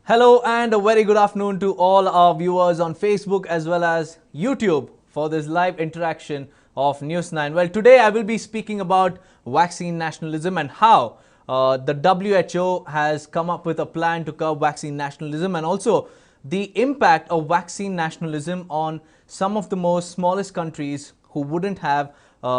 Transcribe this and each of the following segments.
Hello and a very good afternoon to all our viewers on Facebook as well as YouTube for this live interaction of News 9. Well, today I will be speaking about vaccine nationalism and how the WHO has come up with a plan to curb vaccine nationalism, and also the impact of vaccine nationalism on some of the most smallest countries who wouldn't have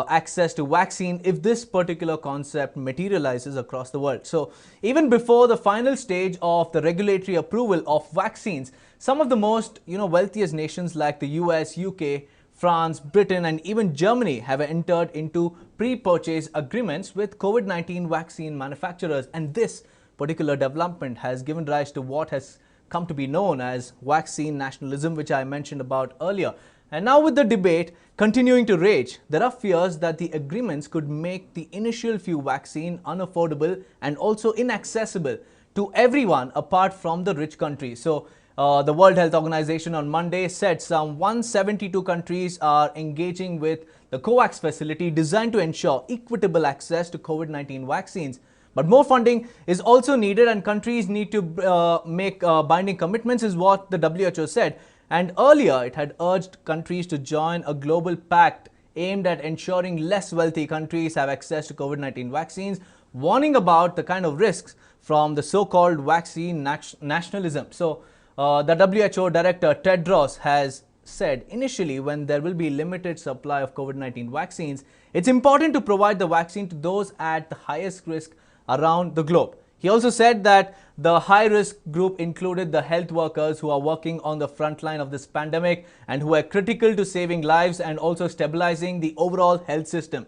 access to vaccine if this particular concept materializes across the world. So even before the final stage of the regulatory approval of vaccines, some of the most wealthiest nations like the US, UK, France, Britain and even Germany have entered into pre-purchase agreements with COVID-19 vaccine manufacturers, and this particular development has given rise to what has come to be known as vaccine nationalism, which I mentioned about earlier. And now with the debate continuing to rage, there are fears that the agreements could make the initial few vaccine unaffordable and also inaccessible to everyone apart from the rich countries. So the World Health Organization on Monday said some 172 countries are engaging with the Covax facility designed to ensure equitable access to COVID-19 vaccines. But more funding is also needed and countries need to make binding commitments, is what the WHO said. And earlier, it had urged countries to join a global pact aimed at ensuring less wealthy countries have access to COVID-19 vaccines, warning about the kind of risks from the so-called vaccine nationalism. So, the WHO Director Tedros has said initially, when there will be limited supply of COVID-19 vaccines, it's important to provide the vaccine to those at the highest risk around the globe. He also said that the high-risk group included the health workers who are working on the front line of this pandemic and who are critical to saving lives and also stabilizing the overall health system.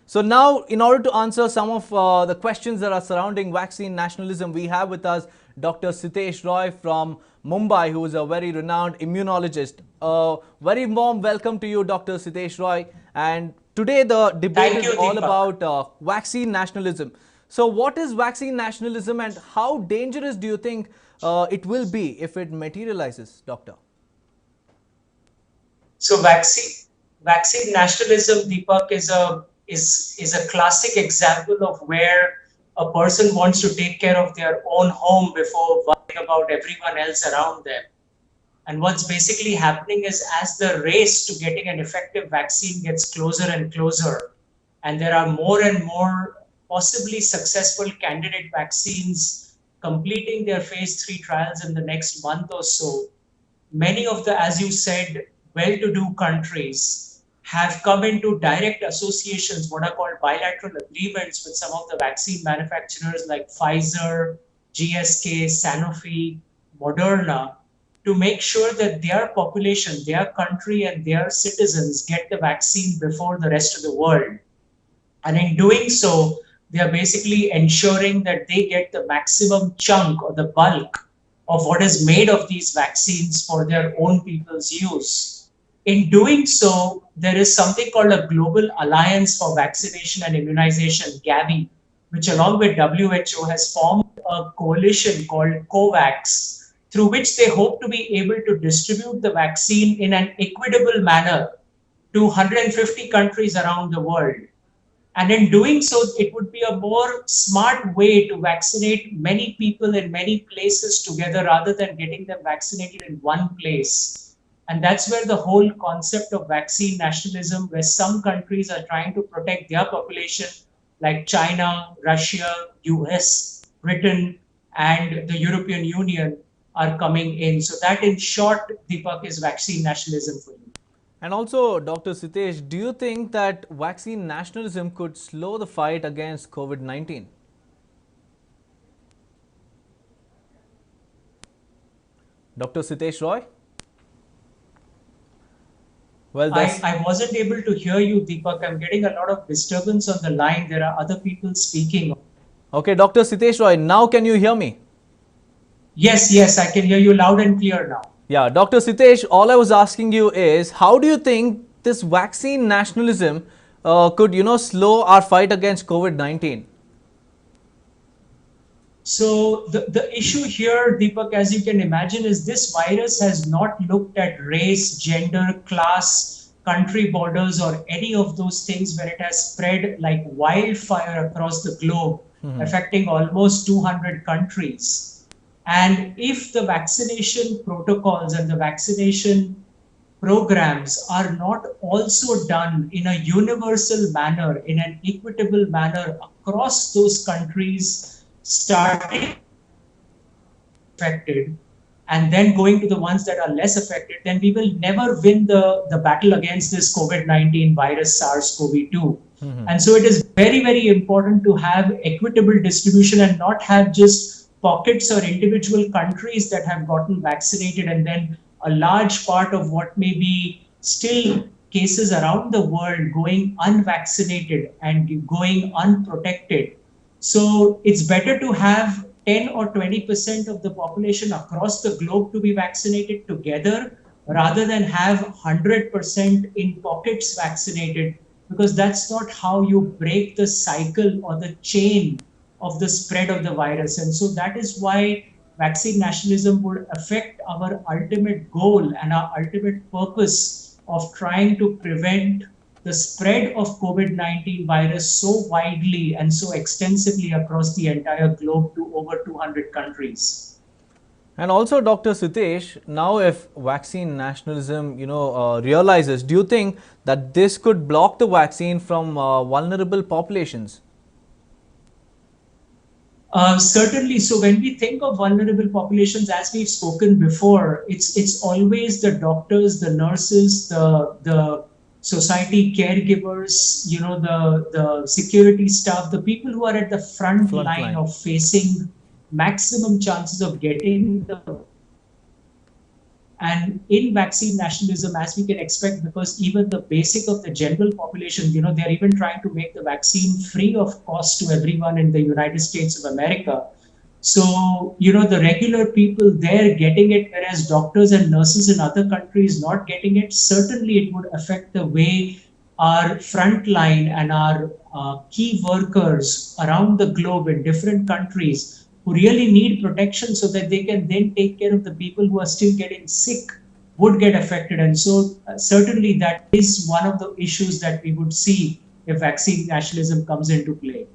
So now, in order to answer some of the questions that are surrounding vaccine nationalism, we have with us Dr. Sitesh Roy from Mumbai, who is a very renowned immunologist. Very warm welcome to you, Dr. Sitesh Roy. And today the debate is all about vaccine nationalism. So what is vaccine nationalism and how dangerous do you think it will be if it materializes, Doctor? So vaccine nationalism, Deepak, is a classic example of where a person wants to take care of their own home before worrying about everyone else around them. And what's basically happening is, as the race to getting an effective vaccine gets closer and closer, and there are more and more possibly successful candidate vaccines completing their phase 3 trials in the next month or so, many of the, as you said, well-to-do countries have come into direct associations, what are called bilateral agreements, with some of the vaccine manufacturers like Pfizer, GSK, Sanofi, Moderna, to make sure that their population, their country and their citizens get the vaccine before the rest of the world. And in doing so, they are basically ensuring that they get the maximum chunk or the bulk of what is made of these vaccines for their own people's use. In doing so, there is something called a Global Alliance for Vaccination and Immunization, Gavi, which along with WHO has formed a coalition called Covax, through which they hope to be able to distribute the vaccine in an equitable manner to 150 countries around the world. And in doing so, it would be a more smart way to vaccinate many people in many places together rather than getting them vaccinated in one place. And that's where the whole concept of vaccine nationalism, where some countries are trying to protect their population, like China, Russia, US, Britain, and the European Union, are coming in. So that, in short, Deepak, is vaccine nationalism for you. And also, Dr. Sitesh, do you think that vaccine nationalism could slow the fight against COVID-19? Dr. Sitesh Roy? Well, I wasn't able to hear you, Deepak. I'm getting a lot of disturbance on the line. There are other people speaking. Okay, Dr. Sitesh Roy, now can you hear me? Yes, I can hear you loud and clear now. Yeah, Dr. Sitesh, all I was asking you is, how do you think this vaccine nationalism could, slow our fight against COVID-19? So the issue here, Deepak, as you can imagine, is this virus has not looked at race, gender, class, country borders, or any of those things, where it has spread like wildfire across the globe, affecting almost 200 countries. And if the vaccination protocols and the vaccination programs are not also done in a universal manner, in an equitable manner across those countries, starting affected and then going to the ones that are less affected, then we will never win the battle against this COVID-19 virus SARS-CoV-2. And so it is very, very important to have equitable distribution and not have just pockets or individual countries that have gotten vaccinated and then a large part of what may be still cases around the world going unvaccinated and going unprotected. So it's better to have 10 or 20% of the population across the globe to be vaccinated together rather than have 100% in pockets vaccinated, because that's not how you break the cycle or the chain of the spread of the virus. And so that is why vaccine nationalism would affect our ultimate goal and our ultimate purpose of trying to prevent the spread of COVID-19 virus so widely and so extensively across the entire globe to over 200 countries. And also, Dr. Sitesh, now if vaccine nationalism, realizes, do you think that this could block the vaccine from vulnerable populations? Certainly. So when we think of vulnerable populations, as we've spoken before, it's always the doctors, the nurses, the society caregivers, the security staff, the people who are at the front line of facing maximum chances of getting the. And in vaccine nationalism, as we can expect, because even the basic of the general population, they're even trying to make the vaccine free of cost to everyone in the United States of America. So, the regular people there getting it, whereas doctors and nurses in other countries not getting it, certainly it would affect the way our frontline and our key workers around the globe in different countries who really need protection so that they can then take care of the people who are still getting sick would get affected. And so certainly that is one of the issues that we would see if vaccine nationalism comes into play.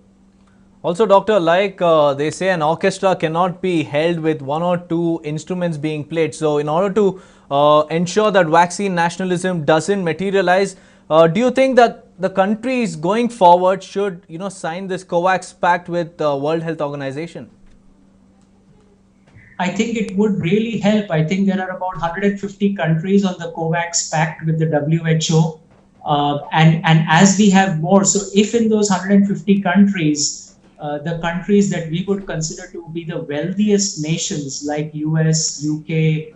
Also, doctor, like they say, an orchestra cannot be held with one or two instruments being played. So in order to ensure that vaccine nationalism doesn't materialize, do you think that the countries going forward should, sign this Covax pact with the World Health Organization? I think it would really help. I think there are about 150 countries on the Covax pact with the WHO. And as we have more, so if in those 150 countries, the countries that we would consider to be the wealthiest nations like US, UK,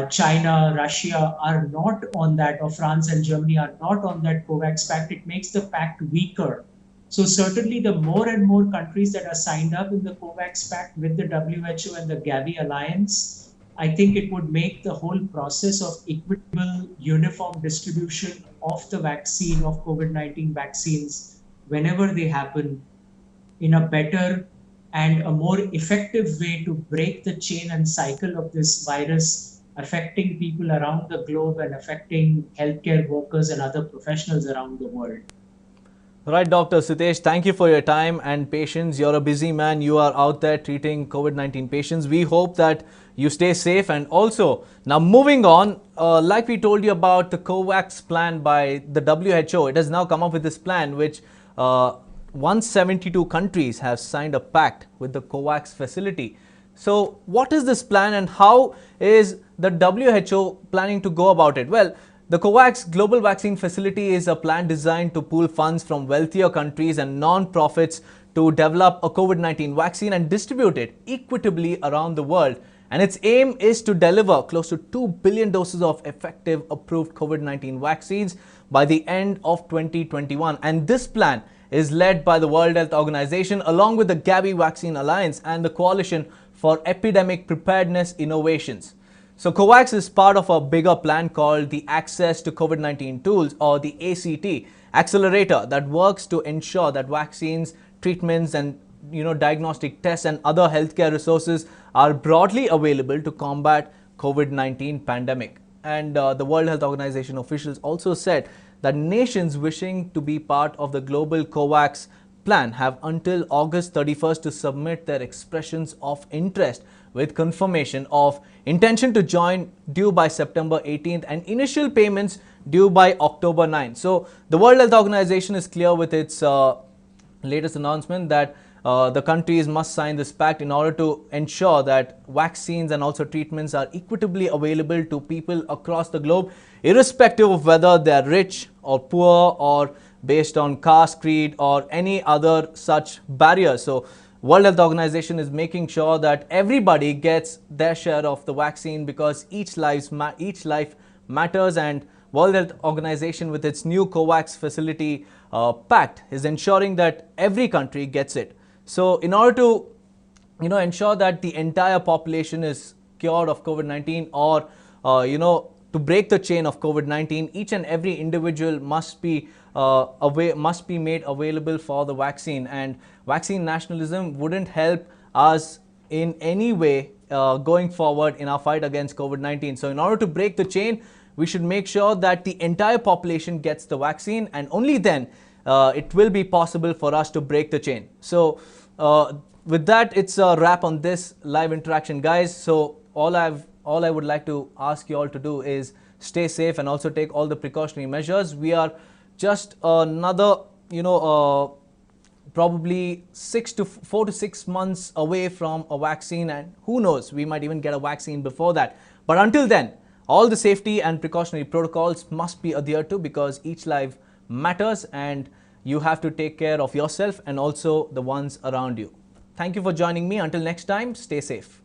China, Russia are not on that, or France and Germany are not on that Covax pact, it makes the pact weaker. So certainly the more and more countries that are signed up in the Covax pact with the WHO and the Gavi alliance, I think it would make the whole process of equitable, uniform distribution of the vaccine, of COVID-19 vaccines, whenever they happen, in a better and a more effective way to break the chain and cycle of this virus affecting people around the globe and affecting healthcare workers and other professionals around the world. Right, Dr. Sitesh, thank you for your time and patience. You're a busy man. You are out there treating COVID-19 patients. We hope that you stay safe. And also, now moving on, like we told you about the Covax plan by the WHO, it has now come up with this plan which 172 countries have signed a pact with the Covax facility. So what is this plan and how is the WHO planning to go about it? Well, the Covax Global Vaccine Facility is a plan designed to pool funds from wealthier countries and non-profits to develop a COVID-19 vaccine and distribute it equitably around the world. And its aim is to deliver close to 2 billion doses of effective approved COVID-19 vaccines by the end of 2021. And this plan is led by the World Health Organization along with the Gavi Vaccine Alliance and the Coalition for Epidemic Preparedness Innovations. So Covax is part of a bigger plan called the Access to COVID-19 Tools, or the ACT accelerator, that works to ensure that vaccines, treatments and diagnostic tests and other healthcare resources are broadly available to combat COVID-19 pandemic. And the World Health Organization officials also said that nations wishing to be part of the global Covax plan have until August 31st to submit their expressions of interest, with confirmation of intention to join due by September 18th and initial payments due by October 9th. So the World Health Organization is clear with its latest announcement that the countries must sign this pact in order to ensure that vaccines and also treatments are equitably available to people across the globe, irrespective of whether they are rich or poor or based on caste, creed or any other such barriers. So World Health Organization is making sure that everybody gets their share of the vaccine, because each life matters, and World Health Organization with its new Covax facility pact is ensuring that every country gets it. So in order to ensure that the entire population is cured of COVID-19, or to break the chain of COVID-19, each and every individual must be made available for the vaccine, and vaccine nationalism wouldn't help us in any way going forward in our fight against COVID-19. So in order to break the chain, we should make sure that the entire population gets the vaccine, and only then it will be possible for us to break the chain. So with that, it's a wrap on this live interaction, guys. So all I would like to ask you all to do is stay safe and also take all the precautionary measures. We are just another probably 4 to 6 months away from a vaccine, and who knows, we might even get a vaccine before that. But until then, all the safety and precautionary protocols must be adhered to, because each life matters and you have to take care of yourself and also the ones around you. Thank you for joining me. Until next time, stay safe.